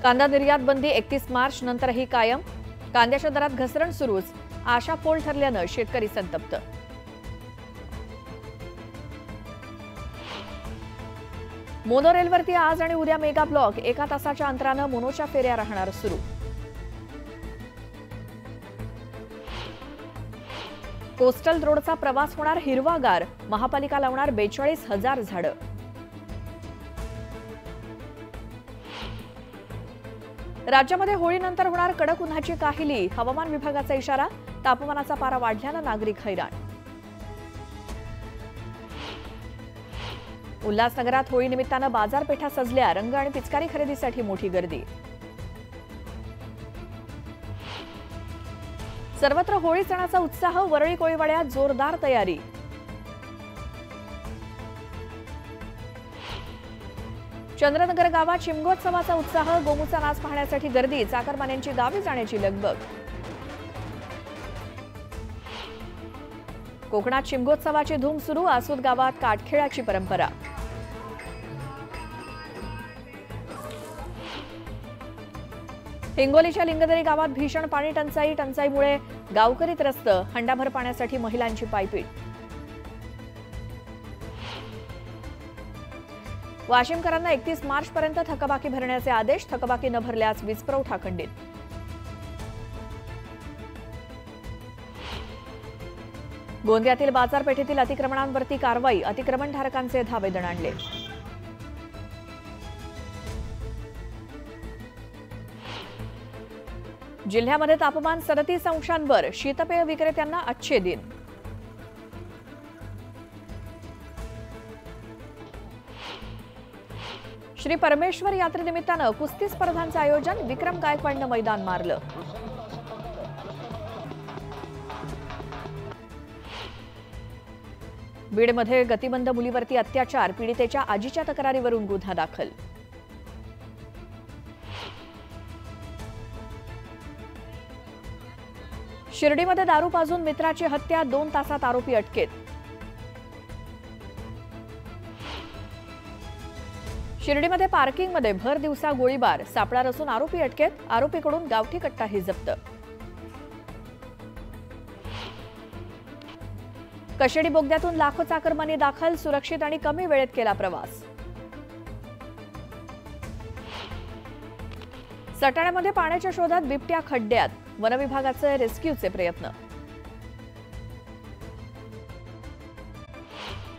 कांदा निर्यात बंदी 31 मार्च नंतरही कायम. कांद्याच्या दरात घसरण सुरूच. आशापोल ठरल्यानं शेतकरी संतप्त. मोनो रेलवरती आज आणि उद्या मेगा ब्लॉक. 1 तासाच्या अंतरानं मोनोच्या फेऱ्या राहणार सुरू. कोस्टल रोडचा प्रवास होणार हिरवागार. महापालिका लावणार 42,000 झाडं. राज्यामध्ये होळीनंतर होणार कडक उन्हाची काहिली. हवामान विभागाचा इशारा. तापमानाचा पारा वाढल्यानं नागरिक हैराण. उल्हासनगरात होळी निमित्तानं बाजारपेठा सजल्या. रंग आणि पिचकारी खरेदीसाठी मोठी गर्दी. सर्वत्र होळी सणाचा उत्साह. वरळी कोळीवाड्यात जोरदार तयारी. चंद्रनगर गावात शिमगोत्सवाचा उत्साह. गोमूचा नाच पाहण्यासाठी गर्दी. चाकरमान्यांची गावी जाण्याची लगबग. कोकणात शिमगोत्सवाची धूम सुरू. आसूद गावात काठखेळाची परंपरा. हिंगोलीच्या लिंगदरी गावात भीषण पाणी टंचाई. टंचाईमुळे गावकरी त्रस्त. हंडाभर पाण्यासाठी महिलांची पायपीट. वाशिमकरांना 31 मार्च पर्यंत थकबाकी भरण्याचे आदेश. थकबाकी न भरल्यास वीज पुरवठा खंडित. गोंदियातील बाजारपेठेतील अतिक्रमणांवरती कारवाई. अतिक्रमणधारकांचे धावे दणाणले. जिल्ह्यामध्ये तापमान 37 अंशांवर. शीतपेय विक्रेत्यांना अच्छे दिन. श्री परमेश्वर यात्रेनिमित्तानं कुस्ती स्पर्धांचं आयोजन. विक्रम गायकवाडनं मैदान मारलं. बीडमध्ये गतिमंद मुलीवरती अत्याचार. पीडितेच्या आजीच्या तक्रारीवरून गुन्हा दाखल. शिर्डीमध्ये दारू पाजून मित्राची हत्या. 2 तासात आरोपी अटकेत. शिर्डीमध्ये पार्किंगमध्ये भर दिवसा गोळीबार. सापळा रचून आरोपी अटकेत. आरोपीकडून गावठी कट्टाही जप्त. कशेडी बोगद्यातून लाखो चाकरमानी दाखल. सुरक्षित आणि कमी वेळेत केला प्रवास. सटाण्यामध्ये पाण्याच्या शोधात बिबट्या खड्ड्यात. वनविभागाचे रेस्क्यूचे प्रयत्न.